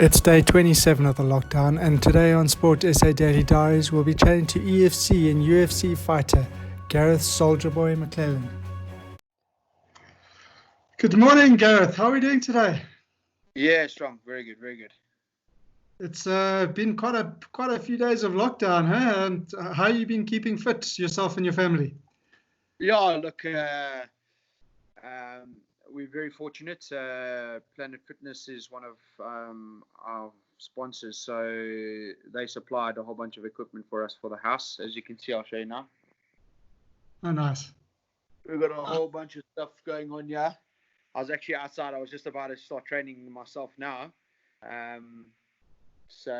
It's day 27 of the lockdown, and today on Sport SA Daily Diaries, we'll be chatting to EFC and UFC fighter Garreth Soldier Boy McLellan. Good morning, Garreth. How are we doing today? Yeah, strong. Very good, very good. It's been quite a few days of lockdown, huh? And how have you been keeping fit, yourself and your family? Yeah, look, we're very fortunate. Planet Fitness is one of our sponsors, so they supplied a whole bunch of equipment for us for the house. As you can see, I'll show you now. Oh, nice. We've got a whole bunch of stuff going on here. I was actually outside. I was just about to start training myself now. So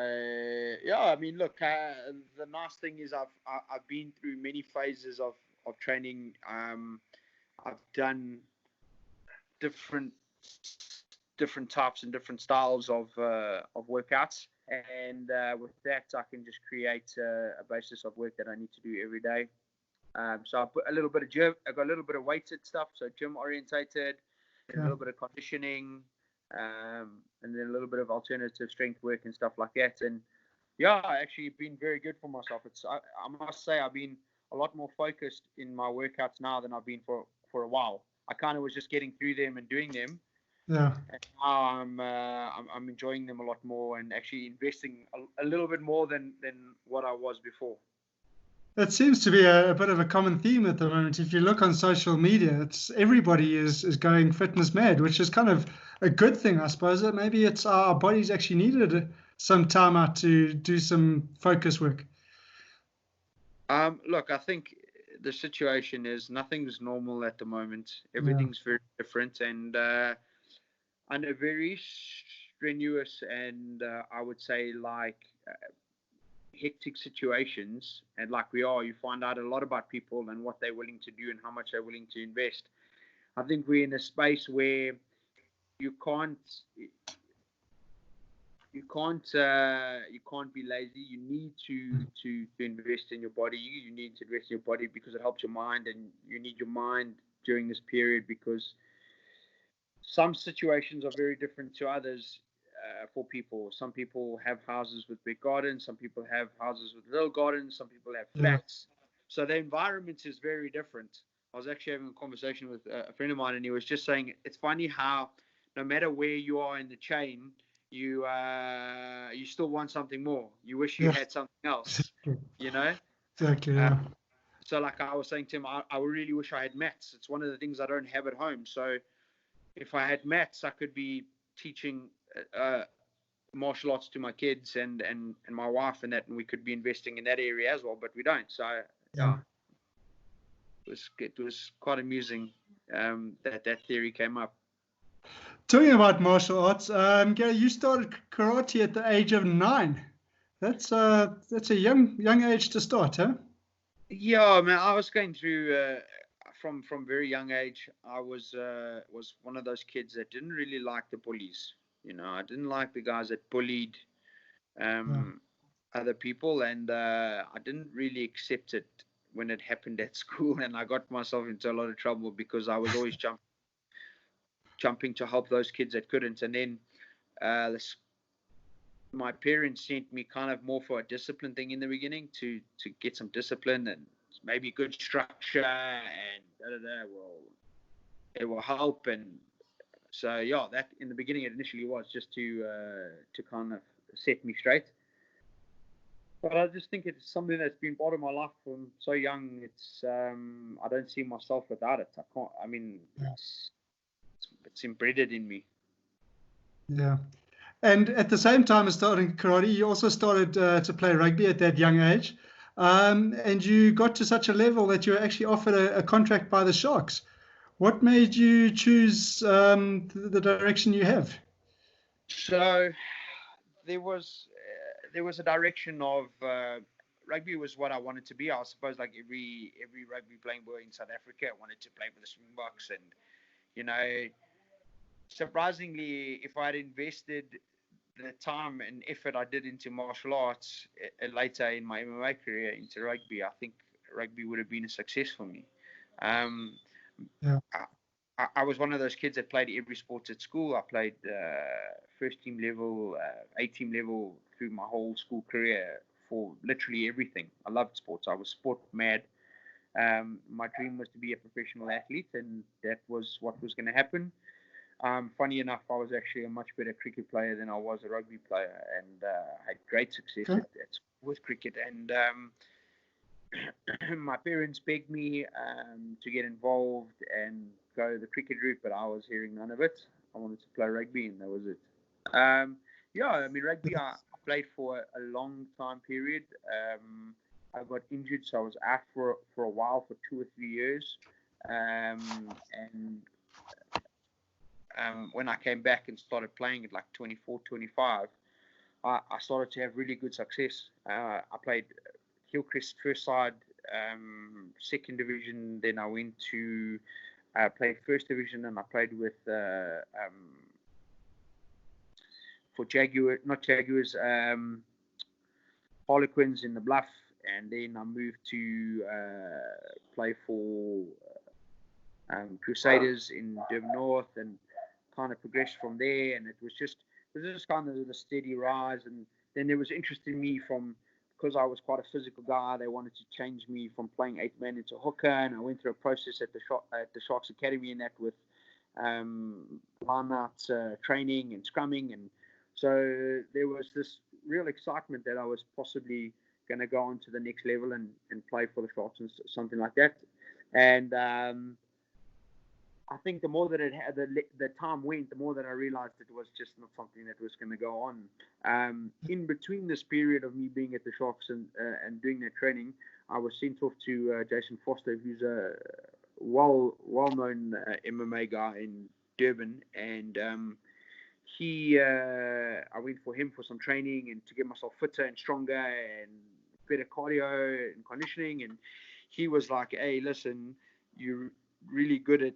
yeah, I mean, look, the nice thing is I've been through many phases of training. I've done different types and different styles of workouts, and with that I can just create a basis of work that I need to do every day. So I put a little bit of gym. I got a little bit of weighted stuff, so gym orientated, a little bit of conditioning, and then a little bit of alternative strength work and stuff like that. And yeah, actually been very good for myself. I must say I've been a lot more focused in my workouts now than I've been for a while. I kind of was just getting through them and doing them. Yeah. And now I'm enjoying them a lot more and actually investing a little bit more than what I was before. That seems to be a bit of a common theme at the moment. If you look on social media, everybody is going fitness mad, which is kind of a good thing, I suppose. Maybe it's our bodies actually needed some time out to do some focus work. Look, I think the situation is nothing's normal at the moment. Everything's very different, and under very strenuous and I would say hectic situations, and like we are, you find out a lot about people and what they're willing to do and how much they're willing to invest. I think we're in a space where you can't be lazy. You need to invest in your body. You need to invest in your body because it helps your mind, and you need your mind during this period because some situations are very different to others. For people, some people have houses with big gardens, some people have houses with little gardens, some people have flats. So the environment is very different. I was actually having a conversation with a friend of mine, and he was just saying it's funny how no matter where you are in the chain, you still want something more. You wish you had something else, you know? Exactly, yeah. So like I was saying to him, I really wish I had mats. It's one of the things I don't have at home. So if I had mats, I could be teaching martial arts to my kids and my wife and that, and we could be investing in that area as well, but we don't. So yeah, it was quite amusing that theory came up. Talking about martial arts, Gary, you started karate at the age of 9. That's a young age to start, huh? Yeah, man, I was going through from very young age. I was one of those kids that didn't really like the bullies. You know, I didn't like the guys that bullied other people, and I didn't really accept it when it happened at school, and I got myself into a lot of trouble because I was always jumping to help those kids that couldn't. And then my parents sent me kind of more for a discipline thing in the beginning to get some discipline and maybe good structure, and it will help. And so yeah, that in the beginning it initially was just to kind of set me straight. But I just think it's something that's been part of my life from so young. It's I don't see myself without it. I can't. I mean, it's embedded in me. Yeah. And at the same time as starting karate, you also started to play rugby at that young age. And you got to such a level that you were actually offered a contract by the Sharks. What made you choose the direction you have? So there was a direction of rugby was what I wanted to be. I suppose like every rugby playing boy in South Africa, I wanted to play for the Springboks. And you know, surprisingly, if I had invested the time and effort I did into martial arts later in my MMA career into rugby, I think rugby would have been a success for me. I was one of those kids that played every sport at school. I played first team level, A-team level through my whole school career for literally everything. I loved sports. I was sport mad. My dream was to be a professional athlete, and that was what was going to happen. Funny enough, I was actually a much better cricket player than I was a rugby player, and had great success with cricket. And my parents begged me to get involved and go the cricket route, but I was hearing none of it. I wanted to play rugby, and that was it. Rugby I played for a long time period. I got injured, so I was out for a while, for 2 or 3 years. When I came back and started playing at like 24, 25, I started to have really good success. I played Hillcrest first side, second division. Then I went to play first division, and I played with for Jaguars, Harlequins in the Bluff, and then I moved to play for Crusaders in Durban North, and kind of progressed from there. And it was just kind of a steady rise. And then there was interest in me because I was quite a physical guy. They wanted to change me from playing 8-man into hooker, and I went through a process at the Sharks Academy and that with line-out training and scrumming. And so there was this real excitement that I was possibly going to go on to the next level and play for the Sharks and something like that. And I think the more that the time went, the more that I realized it was just not something that was going to go on. In between this period of me being at the Sharks and doing that training, I was sent off to Jason Foster, who's a well-known MMA guy in Durban, and I went for him for some training and to get myself fitter and stronger and better cardio and conditioning. And he was like, "Hey, listen, you're really good at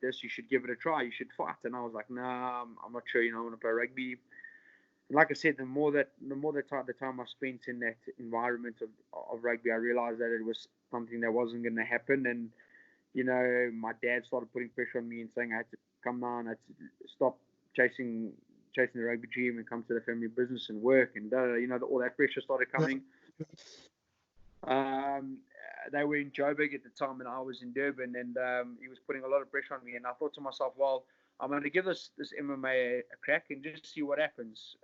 this. You should give it a try. You should fight." And I was like, "Nah, I'm not sure. I want to play rugby." And like I said, the more the time I spent in that environment of rugby, I realized that it was something that wasn't going to happen. And my dad started putting pressure on me and saying I had to come down, I had to stop chasing the rugby dream and come to the family business and work, and all that pressure started coming. They were in Joburg at the time, and I was in Durban, and he was putting a lot of pressure on me. And I thought to myself, well, I'm going to give this MMA a crack and just see what happens.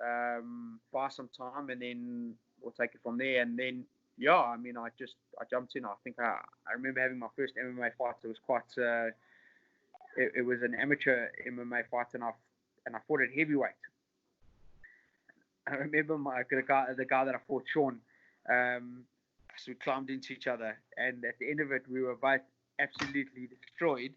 Buy some time, and then we'll take it from there. And then, I jumped in. I think I remember having my first MMA fight. It was quite. It was an amateur MMA fight, and I fought at heavyweight. I remember the guy that I fought, Sean. So we climbed into each other, and at the end of it, we were both absolutely destroyed.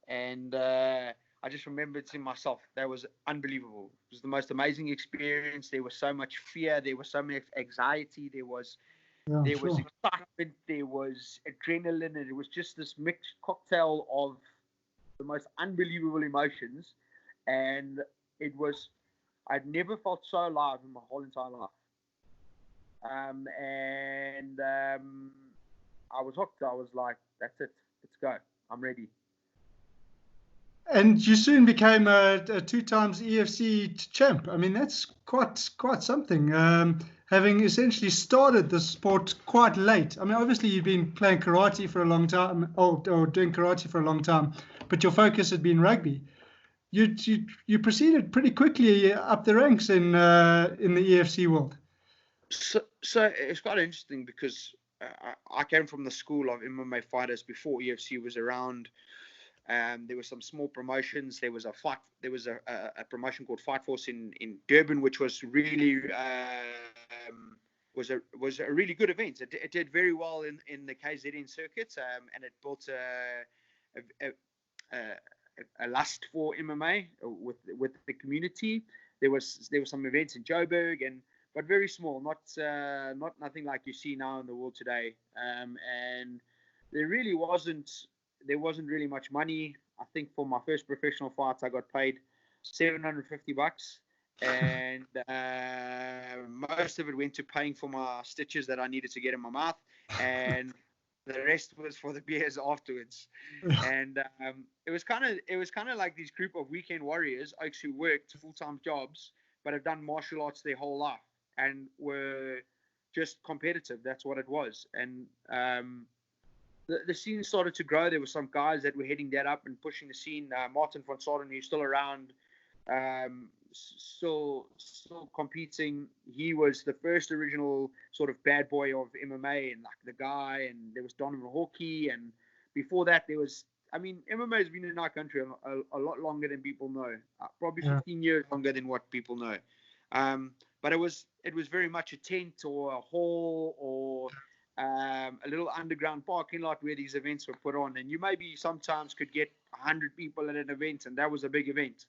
And I just remembered to myself, that was unbelievable. It was the most amazing experience. There was so much fear. There was so much anxiety. There was excitement. There was adrenaline. And it was just this mixed cocktail of the most unbelievable emotions. And I'd never felt so alive in my whole entire life. I was hooked. I was like, that's it. Let's go. I'm ready. And you soon became a 2 times EFC champ. I mean, that's quite something. Having essentially started the sport quite late. I mean, obviously you've been playing karate for a long time, or doing karate for a long time, but your focus had been rugby. You proceeded pretty quickly up the ranks in the EFC world. So it's quite interesting because I came from the school of MMA fighters before EFC was around. There were some small promotions. There was a promotion called Fight Force in Durban, which was really was a really good event. It did very well in the KZN circuit, and it built a lust for MMA with the community. There was some events in Joburg, but very small, not nothing like you see now in the world today. And there wasn't really much money. I think for my first professional fight, I got paid $750, and most of it went to paying for my stitches that I needed to get in my mouth. And The rest was for the beers afterwards. And it was kind of like this group of weekend warriors, oaks who worked full-time jobs but have done martial arts their whole life and were just competitive. That's what it was. And the scene started to grow. There were some guys that were heading that up and pushing the scene. Martin van Saden, who's still around, still competing. He was the first original sort of bad boy of MMA, and like the guy. And there was Donovan Hawkey, and before that there was. I mean, MMA has been in our country a lot longer than people know. Probably 15 years longer than what people know. But it was very much a tent or a hall or a little underground parking lot where these events were put on. And you maybe sometimes could get 100 people at an event, and that was a big event.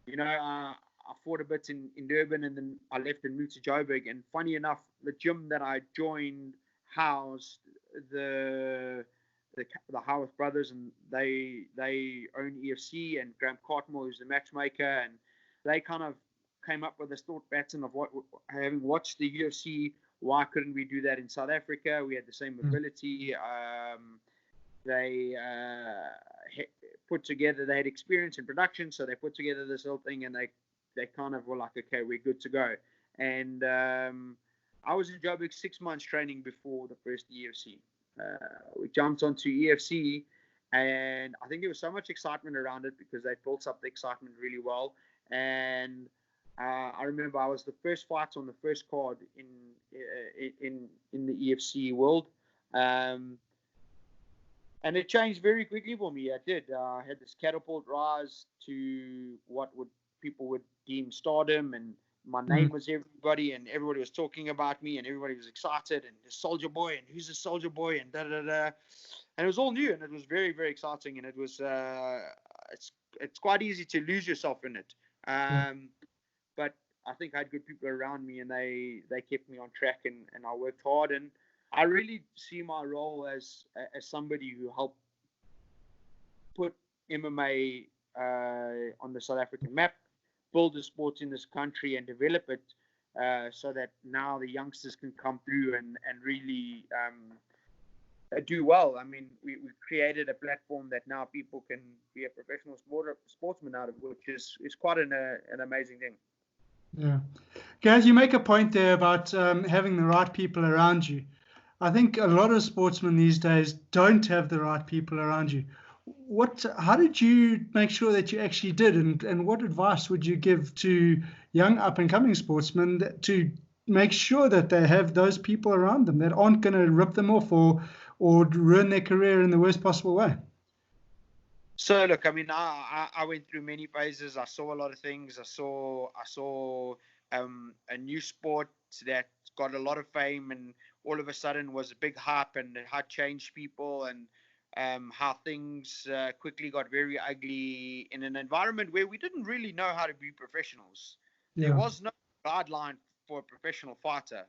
You know, I fought a bit in Durban, and then I left and moved to Joburg. And funny enough, the gym that I joined housed the Howarth brothers, and they own EFC, and Graham Cartmore, who's the matchmaker, and they kind of came up with this thought pattern of what, having watched the UFC, why couldn't we do that in South Africa? We had the same ability. They put together, they had experience in production, so they put together this whole thing, and they kind of were like, okay, we're good to go. And I was in Joburg 6 months training before the first EFC. We jumped onto EFC, and I think there was so much excitement around it because they built up the excitement really well. And I remember I was the first fight on the first card in the EFC world, and it changed very quickly for me. I did. I had this catapult rise to what people would deem stardom, and my name was everybody, and everybody was talking about me, and everybody was excited, and the Soldier Boy, and who's the Soldier Boy, and da-da-da. And it was all new, and it was very, very exciting, and it was it's quite easy to lose yourself in it. But I think I had good people around me, and they kept me on track, and I worked hard, and I really see my role as somebody who helped put MMA on the South African map, build the sport in this country, and develop it so that now the youngsters can come through and really do well. I mean, we created a platform that now people can be a professional sportsman out of, which is quite an amazing thing. Yeah. Garreth, you make a point there about having the right people around you. I think a lot of sportsmen these days don't have the right people around you. How did you make sure that you actually did, and what advice would you give to young up-and-coming sportsmen to make sure that they have those people around them that aren't going to rip them off or ruin their career in the worst possible way? So look, I mean, I went through many phases. I saw a lot of things. I saw a new sport that got a lot of fame, and all of a sudden was a big hype, and it had changed people, and how things quickly got very ugly in an environment where we didn't really know how to be professionals. Yeah. There was no guideline for a professional fighter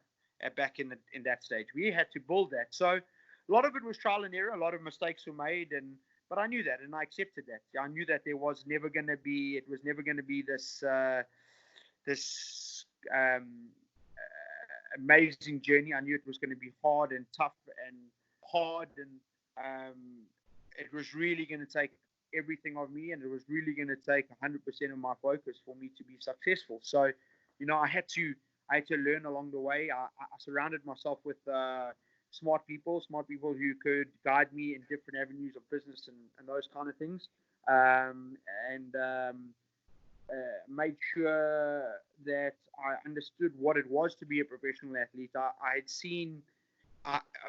back in that stage. We had to build that. So a lot of it was trial and error. A lot of mistakes were made, but I knew that, and I accepted that. I knew that it was never going to be this amazing journey. I knew it was going to be hard and tough and hard, and it was really going to take everything of me, and it was really going to take 100% of my focus for me to be successful. So, you know, I had to learn along the way. I surrounded myself with smart people who could guide me in different avenues of business and those kind of things, and made sure that I understood what it was to be a professional athlete. I had seen,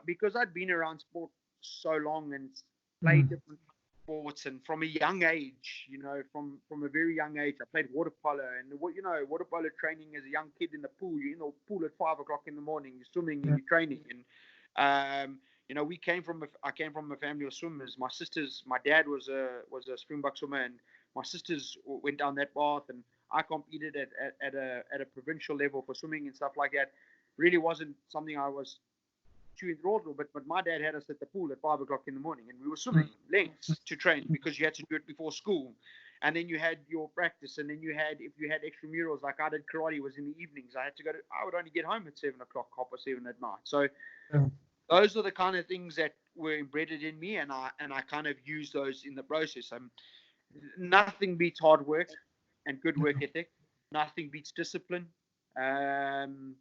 because I'd been around sport so long and played different sports, and from a young age, you know, from a very young age, I played water polo, and water polo training as a young kid in the pool. You're in the pool at 5 o'clock in the morning. You're swimming and you're training, and you know, I came from a family of swimmers. My dad was a Springbok swimmer, and my sisters went down that path, and I competed at a provincial level for swimming and stuff like that. Really wasn't something I was too enthralled with, but my dad had us at the pool at 5 o'clock in the morning, and we were swimming lengths to train because you had to do it before school, and then you had your practice, and then if you had extramurals, like I did karate, was in the evenings. I would only get home at 7 o'clock, 7:30 at night. So those are the kind of things that were embedded in me, and I kind of use those in the process. Nothing beats hard work and good work ethic. Nothing beats discipline. Nothing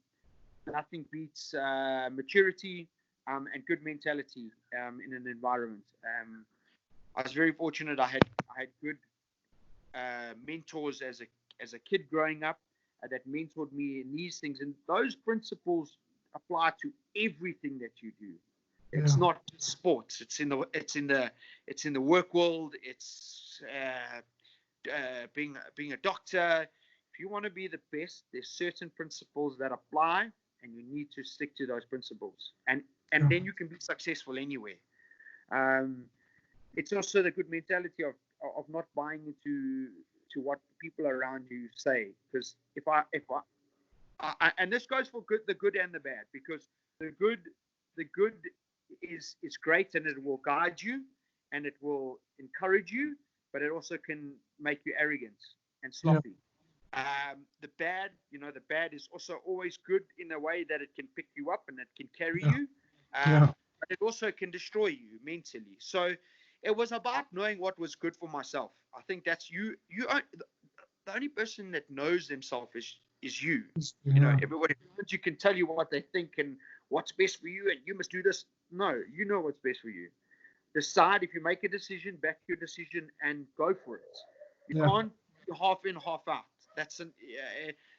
beats maturity and good mentality in an environment. I was very fortunate. I had good mentors as a kid growing up that mentored me in these things, and those principles apply to everything that you do. It's not sports. It's in the work world. It's being a doctor. If you want to be the best, there's certain principles that apply, and you need to stick to those principles, and then you can be successful anywhere. It's also the good mentality of not buying into what people around you say, because if I and this goes for the good and the bad, because the good is great, and it will guide you and it will encourage you, but it also can make you arrogant and sloppy. The bad is also always good in a way that it can pick you up and it can carry you, but it also can destroy you mentally. So it was about knowing what was good for myself. I think that's you. The only person that knows themselves is you. You know, everybody else, you can tell you what they think and what's best for you, and you must do this. No, you know what's best for you. Decide. If you make a decision, back your decision and go for it. You can't be half in, half out. That's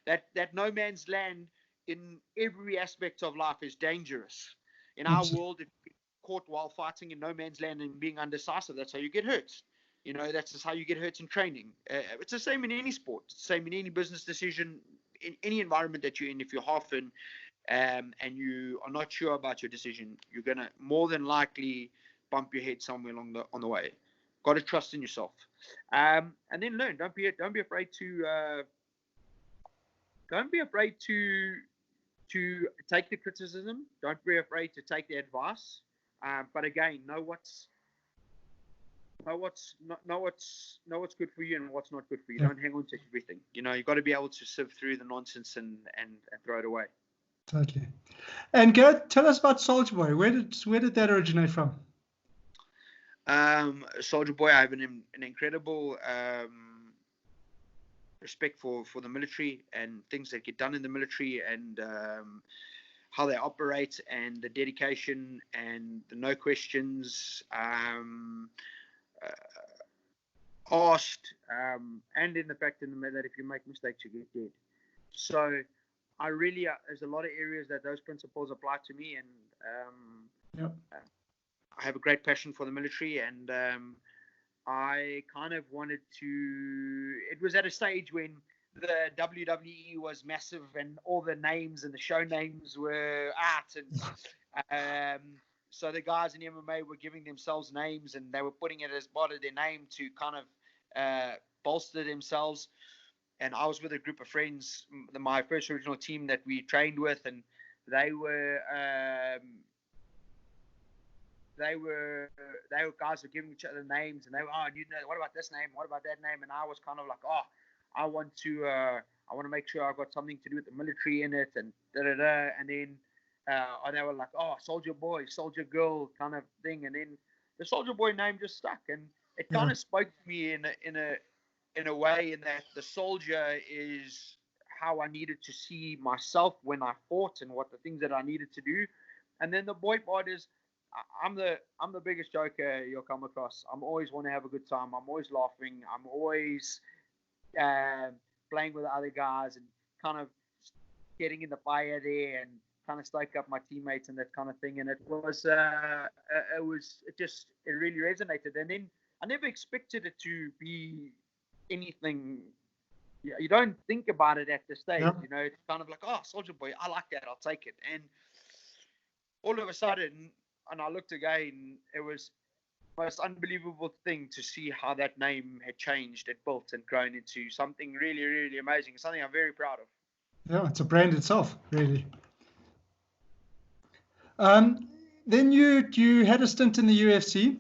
that no man's land in every aspect of life is dangerous. In our world, if you get caught while fighting in no man's land and being undecisive, that's how you get hurt. You know, that's just how you get hurt in training. It's the same in any sport. It's the same in any business decision, in any environment that you're in. If you're half in and you are not sure about your decision, you're going to more than likely bump your head somewhere on the way. Got to trust in yourself, and then learn. Don't be afraid to take the criticism. Don't be afraid to take the advice. But again, know what's good for you and what's not good for you. Don't hang on to everything. You know, you've got to be able to sift through the nonsense and throw it away. Totally. And Garreth, tell us about Soldier Boy. Where did that originate from? Soldier Boy, I have an incredible respect for the military and things that get done in the military, and how they operate, and the dedication and the no questions asked, and in the fact that if you make mistakes, you get dead. So I really, there's a lot of areas that those principles apply to me, and I have a great passion for the military, and I kind of wanted to. It was at a stage when the WWE was massive, and all the names and the show names were out, and so the guys in MMA were giving themselves names, and they were putting it as part of their name to kind of bolster themselves. And I was with a group of friends, my first original team that we trained with, and they were guys were giving each other names, and they were, what about this name? What about that name? And I was kind of like, I want to make sure I've got something to do with the military in it, and da-da-da. And then they were like, Soldier Boy, Soldier Girl kind of thing. And then the Soldier Boy name just stuck, and it kind of spoke to me in a way in that the soldier is how I needed to see myself when I fought, and what the things that I needed to do. And then the boy part is, I'm the biggest joker you'll come across. I'm always want to have a good time. I'm always laughing. I'm always playing with the other guys and kind of getting in the fire there and kind of stoke up my teammates and that kind of thing. And it really resonated. And then I never expected it to be anything. You don't think about it at the stage. You know, it's kind of like, Soldier Boy, I like that. I'll take it. And all of a sudden, and I looked again, it was the most unbelievable thing to see how that name had changed, it built and grown into something really, really amazing. Something I'm very proud of. Yeah, it's a brand itself, really. Then you had a stint in the UFC.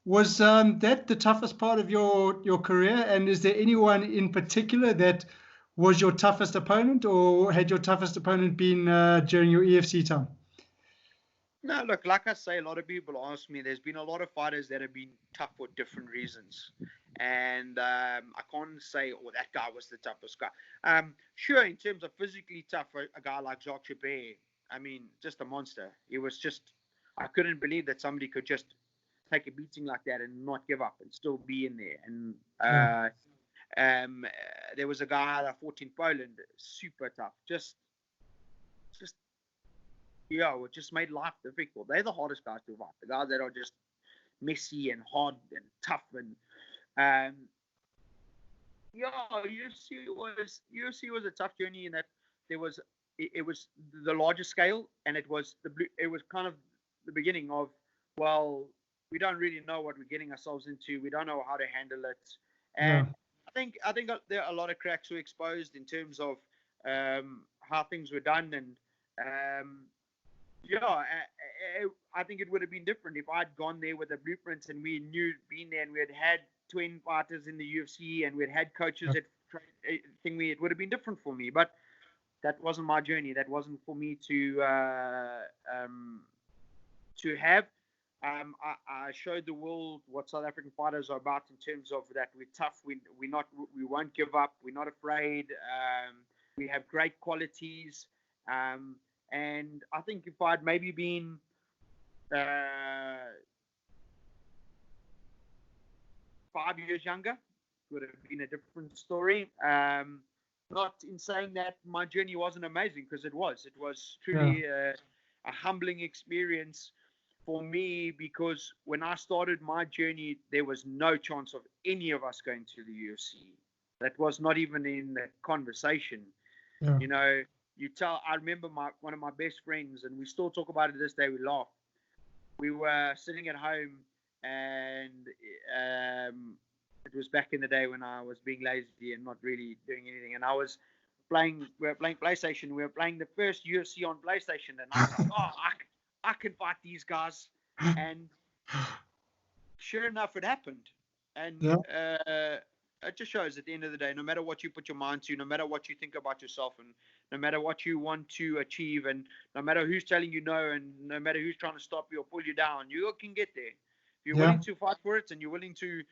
Was that the toughest part of your career? And is there anyone in particular that was your toughest opponent, or had your toughest opponent been during your EFC time? No, look, like I say, a lot of people ask me, there's been a lot of fighters that have been tough for different reasons. And I can't say, oh, that guy was the toughest guy. Sure, in terms of physically tough, a guy like Jacques Chabert, I mean, just a monster. He was just, I couldn't believe that somebody could just take a beating like that and not give up and still be in there. And there was a guy that fought in Poland, super tough. Just it just made life difficult. They're the hardest guys to fight. The guys that are just messy and hard and tough and UFC was a tough journey in that it was the larger scale, and it was kind of the beginning of, well, we don't really know what we're getting ourselves into. We don't know how to handle it, and I think there are a lot of cracks were exposed in terms of how things were done, and I think it would have been different if I'd gone there with the blueprints and we knew been there and we had twin fighters in the UFC and we'd had coaches that thing. It would have been different for me, but that wasn't my journey. That wasn't for me to have. I showed the world what South African fighters are about in terms of that we're tough. We won't give up. We're not afraid. We have great qualities. And I think if I'd maybe been 5 years younger, it would have been a different story. Not in saying that my journey wasn't amazing, because it was. It was truly a humbling experience for me, because when I started my journey, there was no chance of any of us going to the UFC. That was not even in the conversation. Yeah. You know, I remember one of my best friends, and we still talk about it to this day, we laugh. We were sitting at home, and it was back in the day when I was being lazy and not really doing anything. And we were playing PlayStation. We were playing the first UFC on PlayStation. And I was like, oh, I can fight these guys. And sure enough, it happened. And it just shows at the end of the day, no matter what you put your mind to, no matter what you think about yourself, and no matter what you want to achieve, and no matter who's telling you no, and no matter who's trying to stop you or pull you down, you can get there. If you're willing to fight for it and you're willing to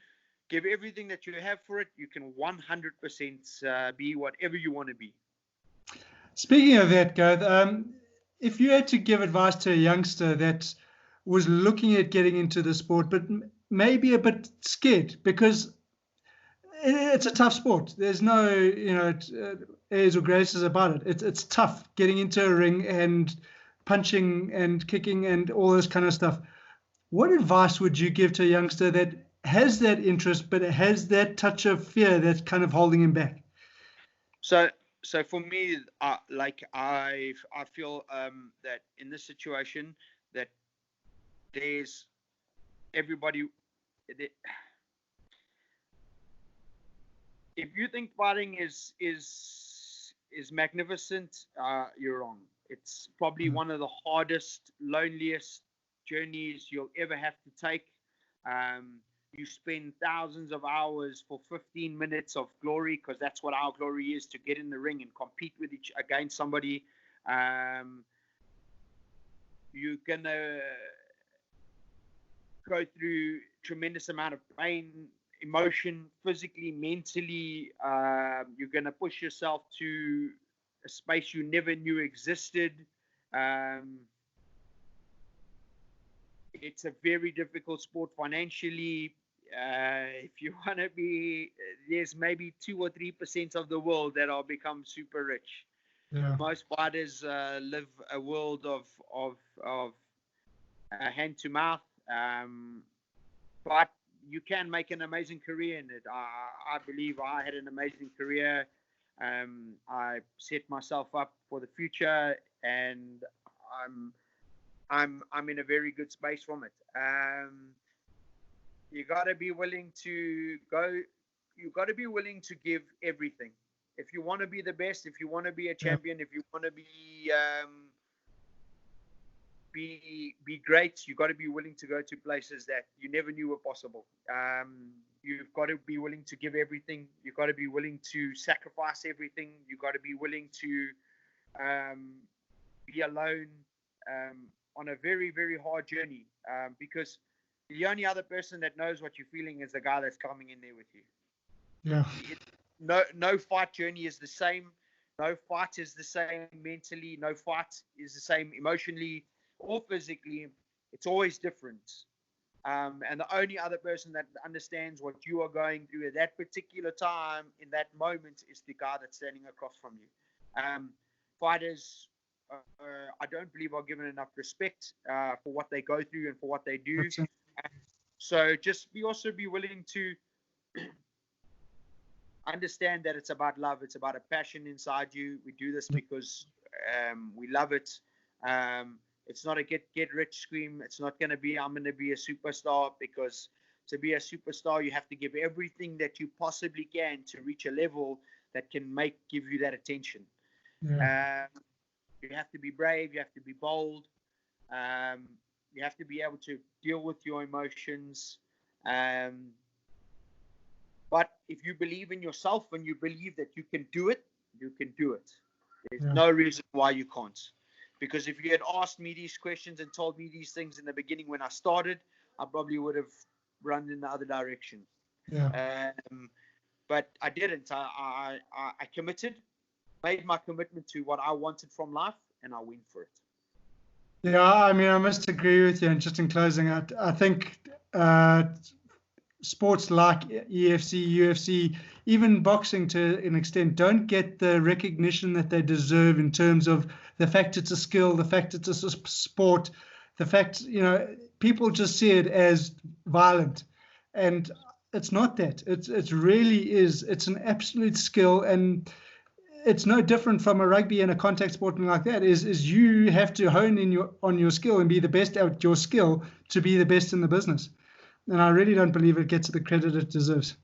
give everything that you have for it, you can 100% be whatever you want to be. Speaking of that, Gareth, if you had to give advice to a youngster that was looking at getting into the sport, but maybe a bit scared, because it's a tough sport. There's no, airs or graces about it. It's tough getting into a ring and punching and kicking and all this kind of stuff. What advice would you give to a youngster that has that interest, but has that touch of fear that's kind of holding him back? So for me, I feel that in this situation, that there's everybody. If you think fighting is magnificent, you're wrong. It's probably one of the hardest, loneliest journeys you'll ever have to take. You spend thousands of hours for 15 minutes of glory, because that's what our glory is, to get in the ring and compete against somebody. You're gonna go through tremendous amount of pain, emotion, physically, mentally. You're gonna push yourself to a space you never knew existed. It's a very difficult sport financially. If you want to be, there's maybe 2 or 3% of the world that are become super rich. Yeah. Most fighters live a world of hand to mouth, but you can make an amazing career in it. I believe I had an amazing career. I set myself up for the future, and I'm in a very good space from it. You got to be willing to go. You got to be willing to give everything. If you want to be the best, if you want to be a champion, if you want to be great, you got to be willing to go to places that you never knew were possible. You've got to be willing to give everything. You've got to be willing to sacrifice everything. You've got to be willing to be alone. on a very, very hard journey, because the only other person that knows what you're feeling is the guy that's coming in there with you. Yeah. No fight journey is the same. No fight is the same mentally. No fight is the same emotionally or physically. It's always different. And the only other person that understands what you are going through at that particular time, in that moment, is the guy that's standing across from you. Fighters, I don't believe are given enough respect for what they go through and for what they do. So just be willing to understand that it's about love. It's about a passion inside you. We do this because we love it. It's not a get rich scheme. It's not going to be, I'm going to be a superstar, because to be a superstar, you have to give everything that you possibly can to reach a level that can give you that attention. Yeah. You have to be brave. You have to be bold. You have to be able to deal with your emotions. But if you believe in yourself and you believe that you can do it, you can do it. There's no reason why you can't. Because if you had asked me these questions and told me these things in the beginning when I started, I probably would have run in the other direction. Yeah. But I didn't. I committed, made my commitment to what I wanted from life, and I went for it. Yeah, I mean, I must agree with you. And just in closing, I think sports like EFC, UFC, even boxing to an extent, don't get the recognition that they deserve in terms of the fact it's a skill, the fact it's a sport, the fact, people just see it as violent. And it's not that. It really is. It's an absolute skill, and it's no different from a rugby and a contact sport and like that. Is you have to hone on your skill and be the best at your skill to be the best in the business. And I really don't believe it gets the credit it deserves.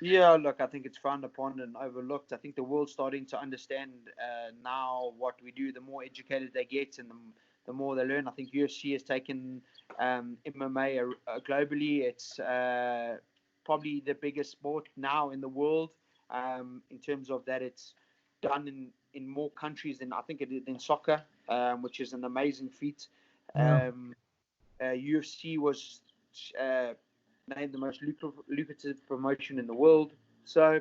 Yeah, look, I think it's frowned upon and overlooked. I think the world's starting to understand now what we do. The more educated they get and the more they learn. I think UFC has taken MMA globally. It's probably the biggest sport now in the world, in terms of that it's done in more countries than I think it did in soccer, which is an amazing feat. UFC was named the most lucrative promotion in the world. So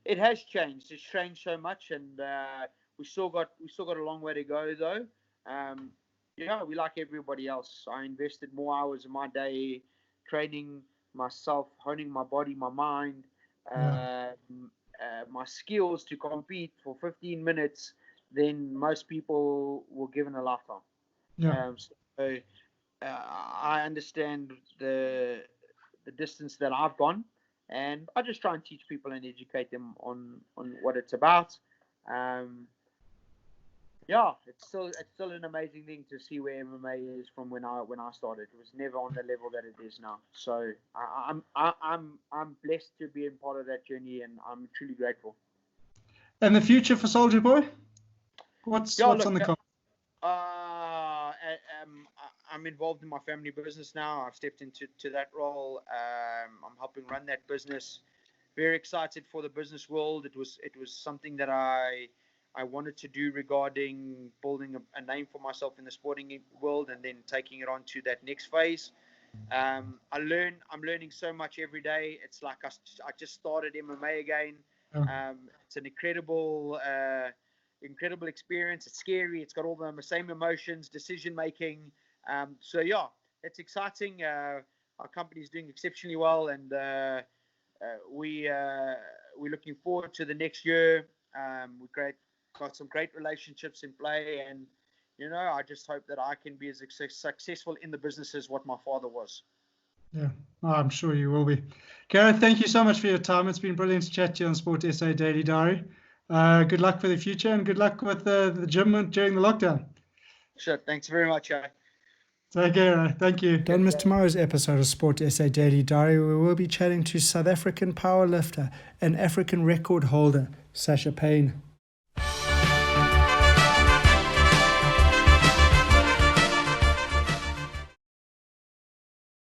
it has changed. It's changed so much, and we still got a long way to go, though. We like everybody else. I invested more hours of my day training myself, honing my body, my mind, my skills to compete for 15 minutes than most people were given a lifetime. I understand the distance that I've gone, and I just try and teach people and educate them on what it's about. It's still an amazing thing to see where MMA is from when I started. It was never on the level that it is now. So I'm blessed to be a part of that journey, and I'm truly grateful. And the future for Soldier Boy? What's on the card? I'm involved in my family business now. I've stepped into that role. I'm helping run that business. Very excited for the business world. It was something that I wanted to do regarding building a name for myself in the sporting world and then taking it on to that next phase. I'm learning so much every day. It's like I just started MMA again. It's an incredible experience. It's scary. It's got all the same emotions, decision making. It's exciting. Our company is doing exceptionally well, and we're looking forward to the next year. Got some great relationships in play, and I just hope that I can be as successful in the business as what my father was. Yeah, I'm sure you will be. Garreth, thank you so much for your time. It's been brilliant to chat to you on Sport SA Daily Diary. Good luck for the future, and good luck with the gym during the lockdown. Sure. Thanks very much. Take care. Thank you. Don't miss tomorrow's episode of Sport SA Daily Diary, where we'll be chatting to South African powerlifter and African record holder, Sasha Payne.